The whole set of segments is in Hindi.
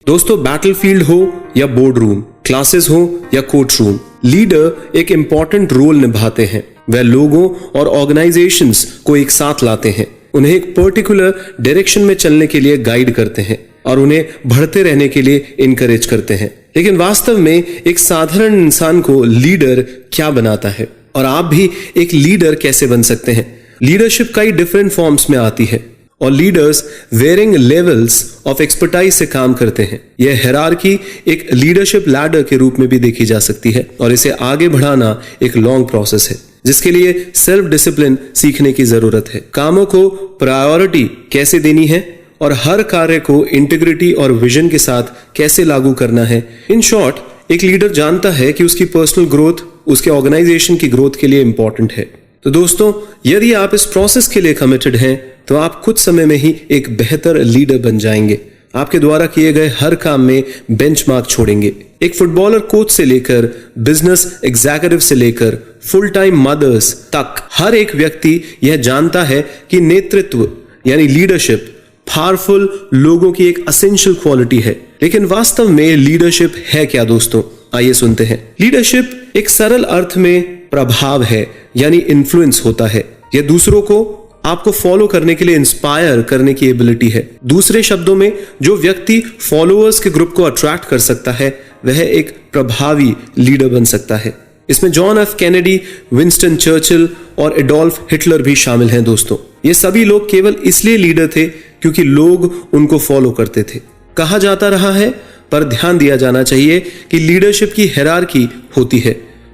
दोस्तों, बैटलफील्ड हो या बोर्ड रूम, क्लासेस हो या कोर्ट रूम, लीडर एक इंपॉर्टेंट रोल निभाते हैं। वह लोगों और ऑर्गेनाइजेशंस को एक साथ लाते हैं, उन्हें एक पर्टिकुलर डायरेक्शन में चलने के लिए गाइड करते हैं और उन्हें बढ़ते रहने के लिए इनकरेज करते हैं। लेकिन वास्तव में एक साधारण इंसान को लीडर क्या बनाता है, और आप भी एक लीडर कैसे बन सकते हैं? लीडरशिप कई डिफरेंट फॉर्म्स में आती है और leaders varying levels of expertise से काम करते हैं। यह हायरार्की एक लीडरशिप लैडर के रूप में भी देखी जा सकती है और इसे आगे बढ़ाना एक लॉन्ग प्रोसेस है, जिसके लिए सेल्फ डिसिप्लिन सीखने की जरूरत है। कामों को प्रायोरिटी कैसे देनी है और हर कार्य को इंटीग्रिटी और विजन के साथ कैसे लागू करना है। इन शॉर्ट, एक लीडर जानता है कि उसकी पर्सनल ग्रोथ उसके ऑर्गेनाइजेशन की ग्रोथ के लिए इंपॉर्टेंट है। तो दोस्तों, यदि आप इस प्रोसेस के लिए कमिटेड हैं तो आप कुछ समय में ही एक बेहतर लीडर बन जाएंगे। आपके द्वारा किए गए हर काम में बेंचमार्क छोड़ेंगे। एक फुटबॉलर कोच से लेकर बिजनेस एग्जीक्यूटिव से लेकर फुल टाइम मदर्स तक हर एक व्यक्ति यह जानता है कि नेतृत्व यानी लीडरशिप पावरफुल लोगों की एक एसेंशियल क्वालिटी है। लेकिन वास्तव में लीडरशिप है क्या दोस्तों? आइए सुनते हैं। लीडरशिप एक सरल अर्थ में प्रभाव है, यानी इन्फ्लुएंस होता है। यह दूसरों को आपको फॉलो करने के लिए इंस्पायर करने की एबिलिटी है। दूसरे शब्दों में, जो व्यक्ति फॉलोअर्स के ग्रुप को अट्रैक्ट कर सकता है वह एक प्रभावी लीडर बन सकता है। इसमें John F Kennedy, Winston Churchill और एडोल्फ हिटलर भी शामिल हैं दोस्तों। ये सभी लोग केवल इसलिए लीडर थे क्योंकि लोग उनको फॉलो करते थे। कहा जाता रहा है, पर ध्यान दिया जाना चाहिए कि लीडरशिप की हायरार्की होती है।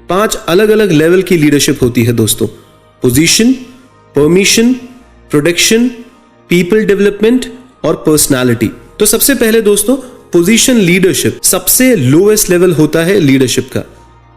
5 अलग अलग लेवल की लीडरशिप होती है दोस्तों। Position, permission, production, people development और पर्सनालिटी। तो सबसे पहले दोस्तों, पोजीशन लीडरशिप सबसे लोएस्ट लेवल होता है लीडरशिप का।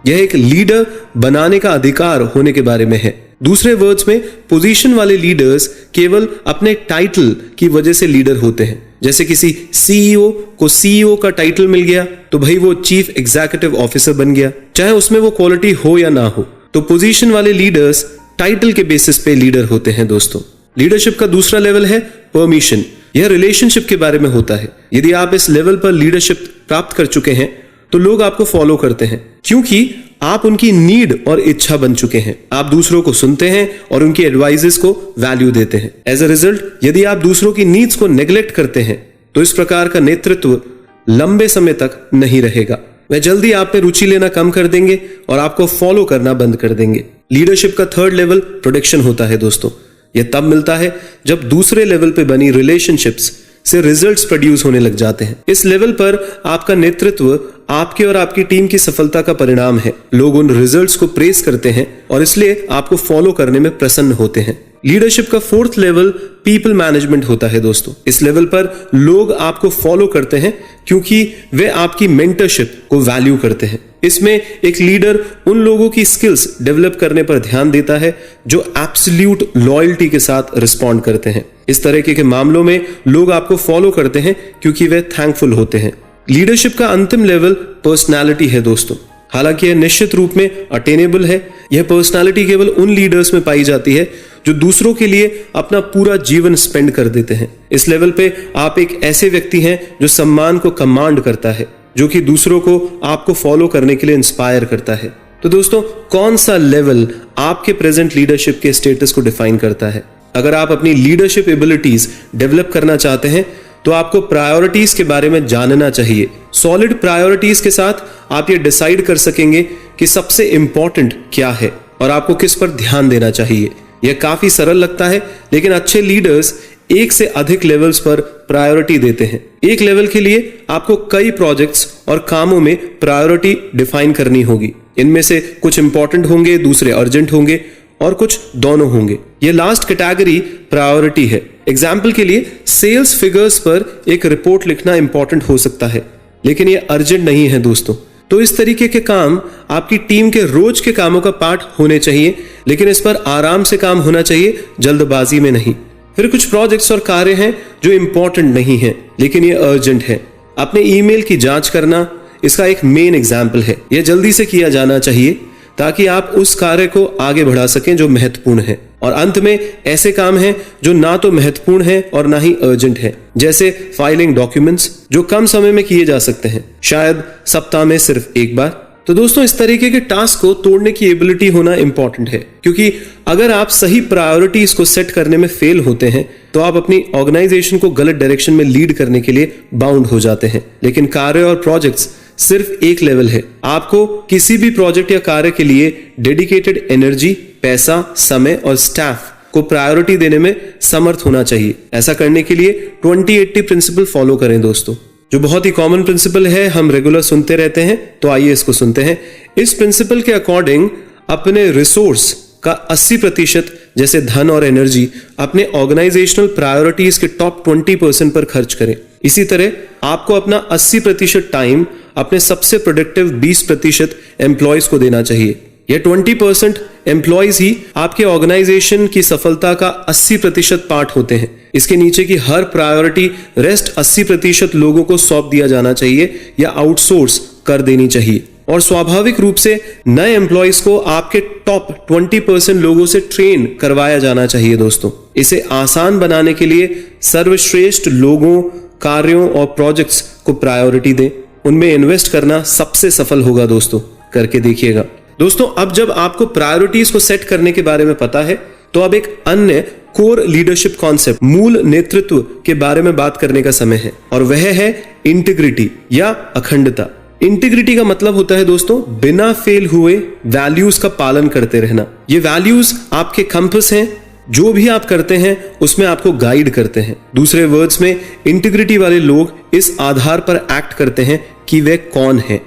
यह एक लीडर बनाने का अधिकार होने के बारे में है। दूसरे वर्ड्स में, पोजीशन वाले लीडर्स केवल अपने टाइटल की वजह से लीडर होते हैं। जैसे किसी सीईओ को सीईओ का टाइटल मिल गया तो भाई वो चीफ एग्जीक्यूटिव ऑफिसर बन गया, चाहे उसमें वो क्वालिटी हो या ना हो। तो पोजीशन वाले लीडर्स टाइटल के बेसिस पे लीडर होते हैं दोस्तों। लीडरशिप का दूसरा लेवल है परमिशन। यह रिलेशनशिप के बारे में होता है। यदि आप इस लेवल पर लीडरशिप प्राप्त कर चुके हैं तो लोग आपको फॉलो करते हैं क्योंकि आप उनकी नीड और इच्छा बन चुके हैं। आप दूसरों को सुनते हैं और उनकी एडवाइजेस को वैल्यू देते हैं। एज अ रिजल्ट, यदि आप दूसरों की नीड्स को नेग्लेक्ट करते हैं तो इस प्रकार का नेतृत्व लंबे समय तक नहीं रहेगा। वह जल्दी आप में रुचि लेना कम कर देंगे और आपको फॉलो करना बंद कर देंगे। लीडरशिप का थर्ड लेवल प्रोडक्शन होता है दोस्तों। यह तब मिलता है जब दूसरे लेवल पे बनी रिलेशनशिप्स से रिजल्ट्स प्रोड्यूस होने लग जाते हैं। इस लेवल पर आपका नेतृत्व आपके और आपकी टीम की सफलता का परिणाम है। लोग उन रिजल्ट्स को प्रेज करते हैं और इसलिए आपको फॉलो करने में प्रसन्न होते हैं। लीडरशिप का फोर्थ लेवल पीपल मैनेजमेंट होता है दोस्तों। इस लेवल पर लोग आपको फॉलो करते हैं क्योंकि वे आपकी मेंटरशिप को वैल्यू करते हैं। इसमें एक लीडर उन लोगों की स्किल्स डेवलप करने पर ध्यान देता है जो एब्सोल्यूट लॉयल्टी के साथ रिस्पॉन्ड करते हैं। इस तरह के मामलों में लोग आपको फॉलो करते हैं क्योंकि वे थैंकफुल होते हैं। लीडरशिप का अंतिम लेवल पर्सनालिटी है दोस्तों। हालांकि यह निश्चित रूप में अटेनेबल है। यह पर्सनालिटी केवल उन लीडर्स में पाई जाती है जो दूसरों के लिए अपना पूरा जीवन स्पेंड कर देते हैं। इस लेवल पे आप एक ऐसे व्यक्ति हैं जो सम्मान को कमांड करता है, जो कि दूसरों को आपको फॉलो करने के लिए इंस्पायर करता है। तो दोस्तों, कौन सा लेवल आपके प्रेजेंट लीडरशिप के स्टेटस को डिफाइन करता है? अगर आप अपनी लीडरशिप एबिलिटीज डेवलप करना चाहते हैं तो आपको प्रायोरिटीज के बारे में जानना चाहिए। सॉलिड प्रायोरिटीज के साथ आप ये डिसाइड कर सकेंगे कि सबसे इंपॉर्टेंट क्या है और आपको किस पर ध्यान देना चाहिए। यह काफी सरल लगता है, लेकिन अच्छे लीडर्स एक से अधिक लेवल्स पर प्रायोरिटी देते हैं। एक लेवल के लिए आपको कई प्रोजेक्ट्स और कामों में प्रायोरिटी डिफाइन करनी होगी। इनमें से कुछ इंपॉर्टेंट होंगे, दूसरे अर्जेंट होंगे और कुछ दोनों होंगे। यह लास्ट कैटेगरी प्रायोरिटी है। एग्जाम्पल के लिए, सेल्स फिगर्स पर एक रिपोर्ट लिखना इंपॉर्टेंट हो सकता है, लेकिन यह अर्जेंट नहीं है दोस्तों। तो इस तरीके के काम आपकी टीम के रोज के कामों का पार्ट होने चाहिए, लेकिन इस पर आराम से काम होना चाहिए, जल्दबाजी में नहीं। फिर कुछ प्रोजेक्ट्स और कार्य हैं जो इंपॉर्टेंट नहीं है लेकिन ये अर्जेंट है। अपने ईमेल की जांच करना इसका एक मेन एग्जाम्पल है। यह जल्दी से किया जाना चाहिए ताकि आप उस कार्य को आगे बढ़ा सकें जो महत्वपूर्ण है। और अंत में ऐसे काम हैं जो ना तो महत्वपूर्ण है और ना ही अर्जेंट है, जैसे फाइलिंग डॉक्यूमेंट्स जो कम समय में किए जा सकते हैं, शायद सप्ताह में सिर्फ एक बार। तो दोस्तों, इस तरीके के टास्क को तोड़ने की एबिलिटी होना इंपॉर्टेंट है, क्योंकि अगर आप सही प्रायोरिटीज को सेट करने में फेल होते हैं तो आप अपनी ऑर्गेनाइजेशन को गलत डायरेक्शन में लीड करने के लिए बाउंड हो जाते हैं। लेकिन कार्य और प्रोजेक्ट्स सिर्फ एक लेवल है। आपको किसी भी प्रोजेक्ट या कार्य के लिए डेडिकेटेड एनर्जी, पैसा, समय और स्टाफ को प्रायोरिटी देने में समर्थ होना चाहिए। ऐसा करने के लिए 20-80 प्रिंसिपल फॉलो करें दोस्तों, जो बहुत ही कॉमन प्रिंसिपल है, हम रेगुलर सुनते रहते हैं। तो आइए इसको सुनते हैं। इस प्रिंसिपल के अकॉर्डिंग अपने रिसोर्स का 80% जैसे धन और एनर्जी अपने ऑर्गेनाइजेशनल प्रायोरिटीज के टॉप 20% पर खर्च करें। इसी तरह आपको अपना 80% टाइम अपने सबसे प्रोडक्टिव 20% एम्प्लॉयज को देना चाहिए। यह 20% एम्प्लॉयज ही आपके ऑर्गेनाइजेशन की सफलता का 80% पार्ट होते हैं। इसके नीचे की हर प्रायोरिटी रेस्ट 80% लोगों को सौंप दिया जाना चाहिए या आउटसोर्स कर देनी चाहिए। और स्वाभाविक रूप से नए एम्प्लॉयज को आपके टॉप 20% लोगों से ट्रेन करवाया जाना चाहिए दोस्तों। इसे आसान बनाने के लिए सर्वश्रेष्ठ लोगों, कार्यों और प्रोजेक्ट्स को प्रायोरिटी दें। उनमें इन्वेस्ट करना सबसे सफल होगा दोस्तों, करके देखिएगा। दोस्तों, अब जब आपको प्रायोरिटीज को सेट करने के बारे में पता है तो अब एक अन्य कोर लीडरशिप कॉन्सेप्ट, मूल नेतृत्व के बारे में बात करने का समय है, और वह है इंटीग्रिटी या अखंडता। इंटीग्रिटी का मतलब होता है दोस्तों बिना फेल हुए वैल्यूज का पालन करते रहना। ये वैल्यूज आपके कंपास हैं, जो भी आप करते हैं उसमें आपको गाइड करते हैं। दूसरे वर्ड्स में, इंटीग्रिटी वाले लोग इस आधार पर एक्ट करते हैं कि वे कौन हैं।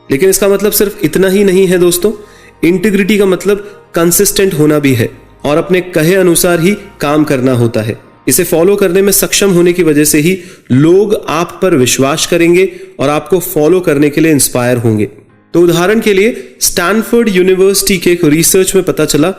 लेकिन इसका मतलब सिर्फ इतना ही नहीं है दोस्तों। इंटीग्रिटी का मतलब कंसिस्टेंट होना भी है और अपने कहे अनुसार ही काम करना होता है। इसे फॉलो करने में सक्षम होने की वजह से ही लोग आप पर विश्वास करेंगे और आपको फॉलो करने के लिए इंस्पायर होंगे। तो उदाहरण के लिए, स्टैनफोर्ड यूनिवर्सिटी के एक रिसर्च में पता चला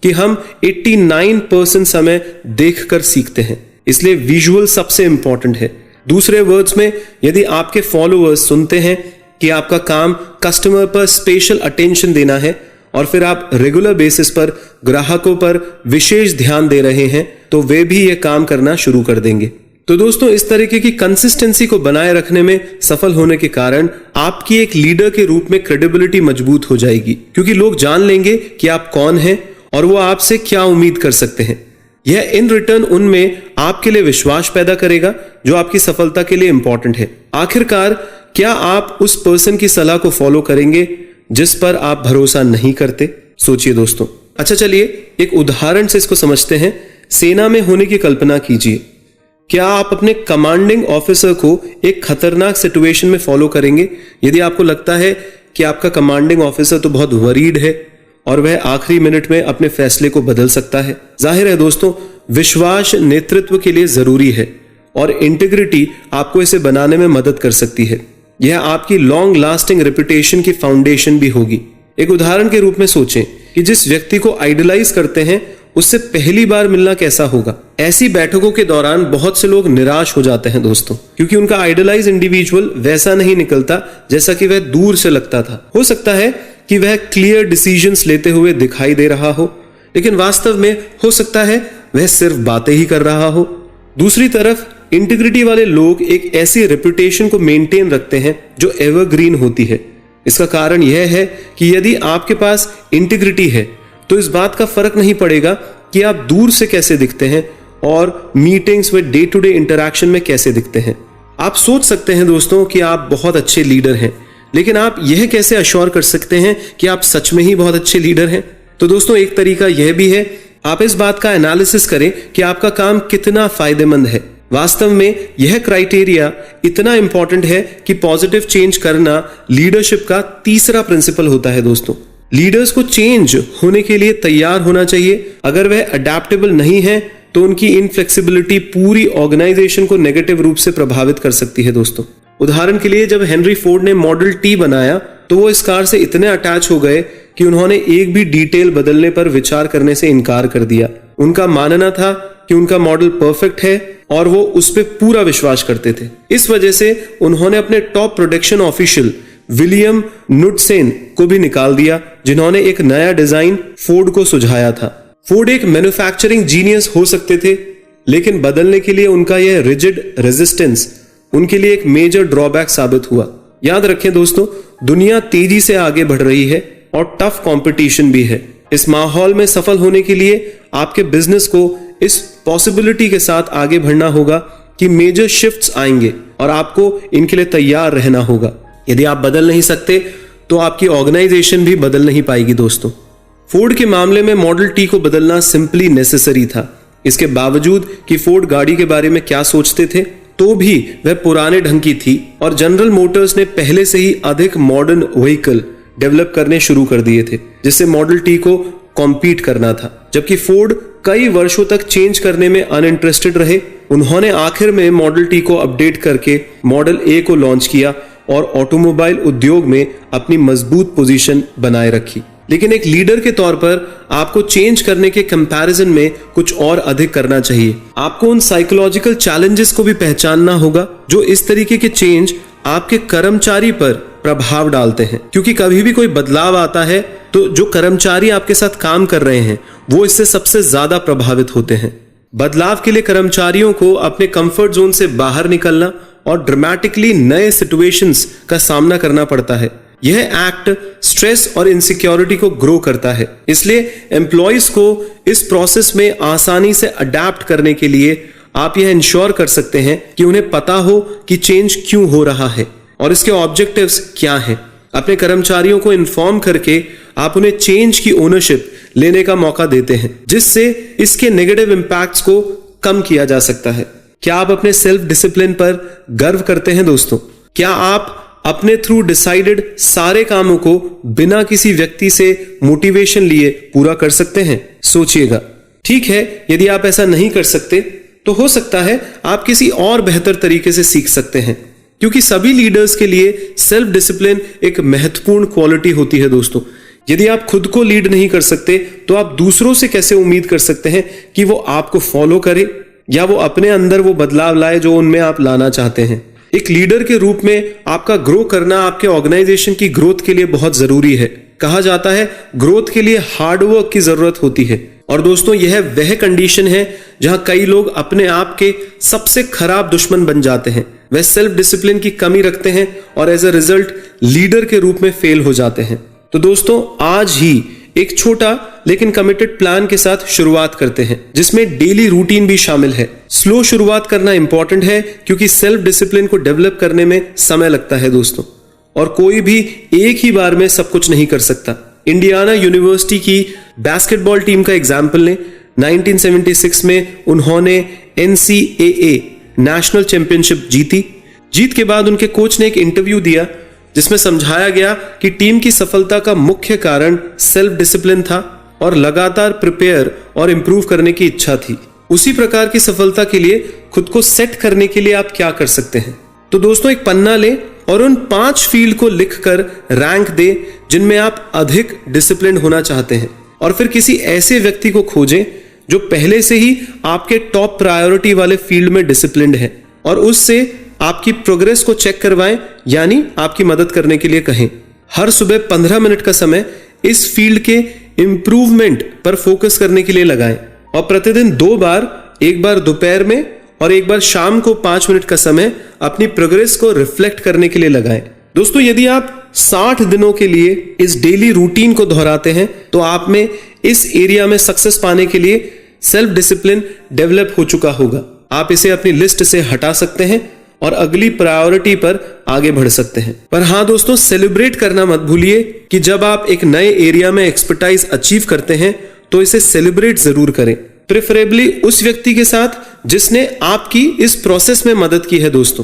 कि हम 89% समय देखकर सीखते हैं, इसलिए विजुअल सबसे इंपॉर्टेंट है। दूसरे वर्ड्स में, यदि आपके फॉलोअर्स सुनते हैं कि आपका काम कस्टमर पर स्पेशल अटेंशन देना है और फिर आप रेगुलर बेसिस पर ग्राहकों पर विशेष ध्यान दे रहे हैं, तो वे भी यह काम करना शुरू कर देंगे। तो दोस्तों, इस तरीके की कंसिस्टेंसी को बनाए रखने में सफल होने के कारण आपकी एक लीडर के रूप में क्रेडिबिलिटी मजबूत हो जाएगी, क्योंकि लोग जान लेंगे कि आप कौन हैं और वो आपसे क्या उम्मीद कर सकते हैं। यह इन रिटर्न उनमें आपके लिए विश्वास पैदा करेगा जो आपकी सफलता के लिए इंपॉर्टेंट है। आखिरकार, क्या आप उस पर्सन की सलाह को फॉलो करेंगे जिस पर आप भरोसा नहीं करते? सोचिए दोस्तों। अच्छा, चलिए एक उदाहरण से इसको समझते हैं। सेना में होने की कल्पना कीजिए। क्या आप अपने कमांडिंग ऑफिसर को एक खतरनाक सिचुएशन में फॉलो करेंगे यदि आपको लगता है कि आपका कमांडिंग ऑफिसर तो बहुत वरीड है और वह आखिरी मिनट में अपने फैसले को बदल सकता है? जाहिर है दोस्तों, विश्वास नेतृत्व के लिए जरूरी है और इंटीग्रिटी आपको इसे बनाने में मदद कर सकती है। यह आपकी लॉन्ग लास्टिंग रेपुटेशन की फाउंडेशन भी होगी। एक उदाहरण के रूप में सोचें कि जिस व्यक्ति को आइडलाइज करते हैं उससे पहली बार मिलना कैसा होगा। ऐसी बैठकों के दौरान बहुत से लोग निराश हो जाते हैं दोस्तों, क्योंकि उनका आइडलाइज इंडिविजुअल वैसा नहीं निकलता जैसा कि वह दूर से लगता था। हो सकता है कि वह क्लियर डिसीजंस लेते हुए दिखाई दे रहा हो, लेकिन वास्तव में हो सकता है वह सिर्फ बातें ही कर रहा हो। दूसरी तरफ, इंटीग्रिटी वाले लोग एक ऐसी रेपुटेशन को मेंटेन रखते हैं जो एवरग्रीन होती है। इसका कारण यह है कि यदि आपके पास इंटीग्रिटी है तो इस बात का फर्क नहीं पड़ेगा कि आप दूर से कैसे दिखते हैं और मीटिंग्स व डे टू डे इंटरैक्शन में कैसे दिखते हैं। आप सोच सकते हैं दोस्तों कि आप बहुत अच्छे लीडर हैं, लेकिन आप यह कैसे अश्योर कर सकते हैं कि आप सच में ही बहुत अच्छे लीडर हैं? तो दोस्तों, एक तरीका यह भी है, आप इस बात का एनालिसिस करें कि आपका काम कितना फायदेमंद है। वास्तव में यह क्राइटेरिया इतना इंपॉर्टेंट है कि पॉजिटिव चेंज करना लीडरशिप का तीसरा प्रिंसिपल होता है दोस्तों। लीडर्स को चेंज होने के लिए तैयार होना चाहिए। अगर वह अडेप्टेबल नहीं है तो उनकी इनफ्लेक्सिबिलिटी पूरी ऑर्गेनाइजेशन को नेगेटिव रूप से प्रभावित कर सकती है दोस्तों। उदाहरण के लिए, जब हेनरी फोर्ड ने मॉडल टी बनाया तो वो इस कार से इतने अटैच हो गए कि उन्होंने एक भी डिटेल बदलने पर विचार करने से इनकार कर दिया। उनका मानना था कि उनका मॉडल परफेक्ट है और वो उस पर पूरा विश्वास करते थे। इस वजह से उन्होंने अपने टॉप प्रोडक्शन ऑफिशियल विलियम नुडसेन को भी निकाल दिया, जिन्होंने एक नया डिजाइन फोर्ड को सुझाया था। फोर्ड एक मैन्युफैक्चरिंग जीनियस हो सकते थे, लेकिन बदलने के लिए उनका यह रिजिड रेजिस्टेंस उनके लिए एक मेजर ड्रॉबैक साबित हुआ। याद रखें दोस्तों, दुनिया तेजी से आगे बढ़ रही है और टफ कंपटीशन भी है। इस माहौल में सफल होने के लिए आपके बिजनेस को इस पॉसिबिलिटी के साथ आगे बढ़ना होगा कि मेजर शिफ्ट्स आएंगे और आपको इनके लिए तैयार रहना होगा। यदि आप बदल नहीं सकते तो आपकी ऑर्गेनाइजेशन भी बदल नहीं पाएगी दोस्तों। फोर्ड के मामले में मॉडल टी को बदलना सिंपली नेसेसरी था। इसके बावजूद कि फोर्ड गाड़ी के बारे में क्या सोचते थे, तो भी वह पुराने ढंग की थी और जनरल मोटर्स ने पहले से ही अधिक मॉडर्न व्हीकल डेवलप करने शुरू कर दिए थे, जिससे मॉडल टी को कॉम्पीट करना था। जबकि फोर्ड कई वर्षों तक चेंज करने में अनइंटरेस्टेड रहे, उन्होंने आखिर में मॉडल टी को अपडेट करके मॉडल ए को लॉन्च किया और ऑटोमोबाइल उद्योग में अपनी मजबूत पोजीशन बनाए रखी। लेकिन एक लीडर के तौर पर आपको चेंज करने के कंपैरिजन में कुछ और अधिक करना चाहिए। आपको उन साइकोलॉजिकल चैलेंजेस को भी पहचानना होगा जो इस तरीके के चेंज आपके कर्मचारी पर प्रभाव डालते हैं, क्योंकि कभी भी कोई बदलाव आता है तो जो कर्मचारी आपके साथ काम कर रहे हैं वो इससे सबसे ज्यादा प्रभावित होते हैं। बदलाव के लिए कर्मचारियों को अपने कंफर्ट जोन से बाहर निकलना और ड्रामेटिकली नए सिचुएशंस का सामना करना पड़ता है। यह एक्ट स्ट्रेस और इनसिक्योरिटी को ग्रो करता है, इसलिए एम्प्लॉइज को इस प्रोसेस में आसानी से अडेप्ट करने के लिए आप यह इंश्योर कर सकते हैं कि उन्हें पता हो कि चेंज क्यों हो रहा है और इसके ऑब्जेक्टिव्स क्या हैं। अपने कर्मचारियों को इन्फॉर्म करके आप उन्हें चेंज की ओनरशिप लेने का मौका देते हैं, जिससे इसके नेगेटिव इंपैक्ट्स को कम किया जा सकता है। क्या आप अपने सेल्फ डिसिप्लिन पर गर्व करते हैं दोस्तों? क्या आप अपने थ्रू डिसाइडेड सारे कामों को बिना किसी व्यक्ति से मोटिवेशन लिए पूरा कर सकते हैं? सोचिएगा। ठीक है, यदि आप ऐसा नहीं कर सकते तो हो सकता है आप किसी और बेहतर तरीके से सीख सकते हैं, क्योंकि सभी लीडर्स के लिए सेल्फ डिसिप्लिन एक महत्वपूर्ण क्वालिटी होती है दोस्तों। यदि आप खुद को लीड नहीं कर सकते तो आप दूसरों से कैसे उम्मीद कर सकते हैं कि वो आपको फॉलो करे या वो अपने अंदर वो बदलाव लाए जो उनमें आप लाना चाहते हैं। एक लीडर के रूप में आपका ग्रो करना आपके ऑर्गेनाइजेशन की ग्रोथ के लिए बहुत जरूरी है। कहा जाता है ग्रोथ के लिए हार्डवर्क की जरूरत होती है, और दोस्तों यह वह कंडीशन है जहां कई लोग अपने आप के सबसे खराब दुश्मन बन जाते हैं। वह सेल्फ डिसिप्लिन की कमी रखते हैं और एज अ रिजल्ट लीडर के रूप में फेल हो जाते हैं। तो दोस्तों आज ही एक छोटा लेकिन कमिटेड प्लान के साथ शुरुआत करते हैं, जिसमें डेली रूटीन भी शामिल है। स्लो शुरुआत करना इंपॉर्टेंट है, क्योंकि सेल्फ डिसिप्लिन को डेवलप करने में समय लगता है दोस्तों, और कोई भी एक ही बार में सब कुछ नहीं कर सकता। इंडियाना यूनिवर्सिटी की बास्केटबॉल टीम का एग्जाम्पल लें। 1976 में उन्होंने NCAA नेशनल चैंपियनशिप जीती। जीत के बाद उनके कोच ने एक इंटरव्यू दिया जिसमें समझाया गया कि टीम की सफलता का मुख्य कारण सेल्फ डिसिप्लिन था और लगातार प्रिपेयर और इंप्रूव करने की इच्छा थी। उसी प्रकार की सफलता के लिए खुद को सेट करने के लिए आप क्या कर सकते हैं? तो दोस्तों एक पन्ना लें और उन 5 फील्ड को लिखकर रैंक दें जिनमें आप अधिक डिसिप्लिन होना चाहते हैं, और फिर किसी ऐसे व्यक्ति को खोजें जो पहले से ही आपके टॉप प्रायोरिटी वाले फील्ड में डिसिप्लिन्ड है, और उससे आपकी प्रोग्रेस को चेक करवाएं, यानी आपकी मदद करने के लिए कहें। हर सुबह 15 मिनट का समय इस फील्ड के इंप्रूवमेंट पर फोकस करने के लिए लगाएं, और प्रतिदिन 2 बार, एक बार दोपहर में और एक बार शाम को 5 मिनट का समय अपनी प्रोग्रेस को रिफ्लेक्ट करने के लिए लगाएं। दोस्तों यदि आप 60 दिनों के लिए इस डेली रूटीन को दोहराते हैं तो आप में इस एरिया में सक्सेस पाने के लिए सेल्फ डिसिप्लिन डेवलप हो चुका होगा। आप इसे अपनी लिस्ट से हटा सकते हैं और अगली प्रायोरिटी पर आगे बढ़ सकते हैं। पर हाँ दोस्तों, सेलिब्रेट करना मत भूलिए कि जब आप एक नए एरिया में एक्सपर्टाइज अचीव करते हैं तो इसे सेलिब्रेट जरूर करें, प्रेफरेबली उस व्यक्ति के साथ जिसने आपकी इस प्रोसेस में मदद की है। दोस्तों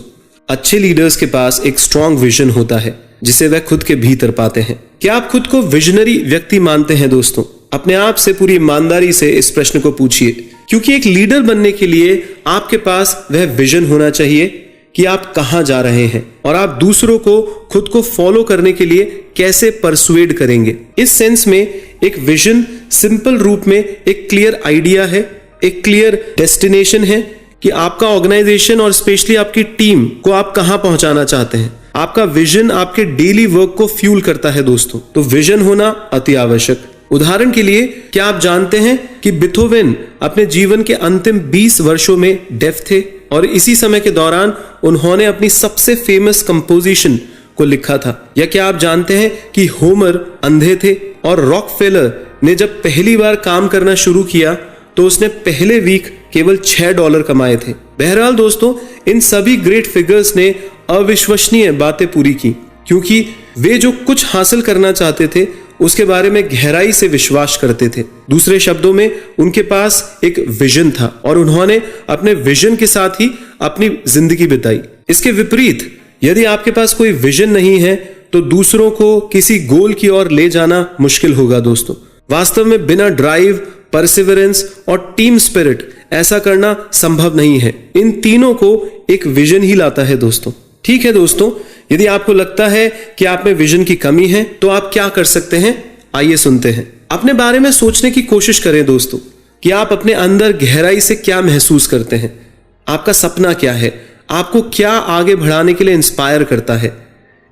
अच्छे लीडर्स के पास एक स्ट्रॉन्ग विजन होता है जिसे वह खुद के भीतर पाते हैं। क्या आप खुद को विजनरी व्यक्ति मानते हैं? दोस्तों अपने आप से पूरी ईमानदारी से इस प्रश्न को पूछिए, क्योंकि एक लीडर बनने के लिए आपके पास वह विजन होना चाहिए कि आप कहां जा रहे हैं और आप दूसरों को खुद को फॉलो करने के लिए कैसे परसुएड करेंगे। इस सेंस में एक विजन सिंपल रूप में एक क्लियर आइडिया है, एक क्लियर डेस्टिनेशन है कि आपका ऑर्गेनाइजेशन और स्पेशली आपकी टीम को आप कहां पहुंचाना चाहते हैं। आपका विजन आपके डेली वर्क को फ्यूल करता है दोस्तों, तो विजन होना अति आवश्यक। उदाहरण के लिए, क्या आप जानते हैं कि बीथोवेन अपने जीवन के अंतिम 20 वर्षों में डेफ थे और इसी समय के दौरान उन्होंने अपनी सबसे फेमस कंपोजिशन को लिखा था? या क्या आप जानते हैं कि होमर अंधे थे और रॉकफेलर ने जब पहली बार काम करना शुरू किया तो उसने पहले वीक केवल $6 कमाए थे? बहरहाल दोस्तों, इन सभी ग्रेट फिगर्स ने अविश्वसनीय बातें पूरी की, क्योंकि वे जो कुछ हासिल करना चाहते थे उसके बारे में गहराई से विश्वास करते थे। दूसरे शब्दों में, उनके पास एक विजन था और उन्होंने अपने विजन के साथ ही अपनी जिंदगी बिताई। इसके विपरीत, यदि आपके पास कोई विजन नहीं है तो दूसरों को किसी गोल की ओर ले जाना मुश्किल होगा दोस्तों। वास्तव में बिना ड्राइव, परसिवरेंस और टीम स्पिरिट ऐसा करना संभव नहीं है। इन तीनों को एक विजन ही लाता है दोस्तों। ठीक है दोस्तों, यदि आपको लगता है कि आप में विजन की कमी है तो आप क्या कर सकते हैं, आइए सुनते हैं। अपने बारे में सोचने की कोशिश करें दोस्तों कि आप अपने अंदर गहराई से क्या महसूस करते हैं। आपका सपना क्या है? आपको क्या आगे बढ़ाने के लिए इंस्पायर करता है?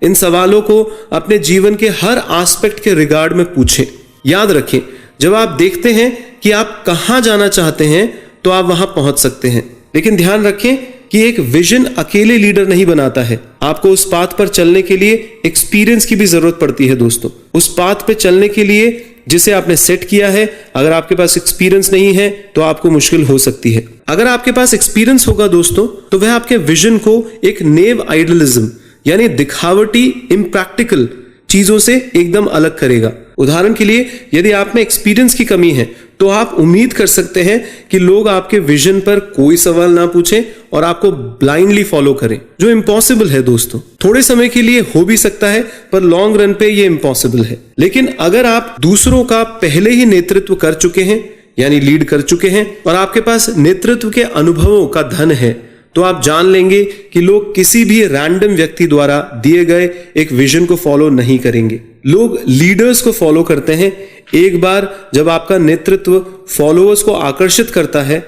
इन सवालों को अपने जीवन के हर एस्पेक्ट के रिगार्ड में पूछें। याद रखें, जब आप देखते हैं कि आप कहां जाना चाहते हैं तो आप वहां पहुंच सकते हैं, लेकिन ध्यान रखें कि एक विजन अकेले लीडर नहीं बनाता है। आपको उस पाथ पर चलने के लिए एक्सपीरियंस की भी जरूरत पड़ती है दोस्तों। उस पाथ पे चलने के लिए जिसे आपने सेट किया है, अगर आपके पास एक्सपीरियंस नहीं है तो आपको मुश्किल हो सकती है। अगर आपके पास एक्सपीरियंस होगा दोस्तों तो वह आपके विजन को एक नेव आइडलिज्म यानी दिखावटी इम्प्रैक्टिकल चीजों से एकदम अलग करेगा। उदाहरण के लिए, यदि आप में एक्सपीरियंस की कमी है तो आप उम्मीद कर सकते हैं कि लोग आपके विजन पर कोई सवाल ना पूछें और आपको ब्लाइंडली फॉलो करें, जो इम्पॉसिबल है दोस्तों। थोड़े समय के लिए हो भी सकता है पर लॉन्ग रन पे ये इम्पॉसिबल है। लेकिन अगर आप दूसरों का पहले ही नेतृत्व कर चुके हैं यानी लीड कर चुके हैं और आपके पास नेतृत्व के अनुभवों का धन है तो आप जान लेंगे कि लोग किसी भी रैंडम व्यक्ति द्वारा दिए गए एक विजन को फॉलो नहीं करेंगे। लोग लीडर्स को फॉलो करते हैं। एक बार जब आपका नेतृत्व फॉलोअर्स को आकर्षित करता है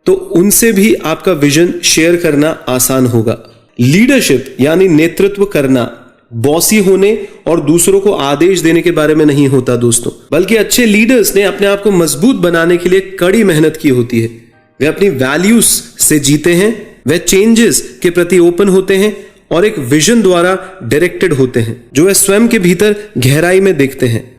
तो उनसे भी आपका विजन शेयर करना आसान होगा। लीडरशिप यानी नेतृत्व करना बॉसी होने और दूसरों को आदेश देने के बारे में नहीं होता दोस्तों, बल्कि अच्छे लीडर्स ने अपने आप को मजबूत बनाने के लिए कड़ी मेहनत की होती है। वे अपनी वैल्यूज से जीते हैं, वे चेंजेस के प्रति ओपन होते हैं और एक विजन द्वारा डायरेक्टेड होते हैं जो वे स्वयं के भीतर गहराई में देखते हैं।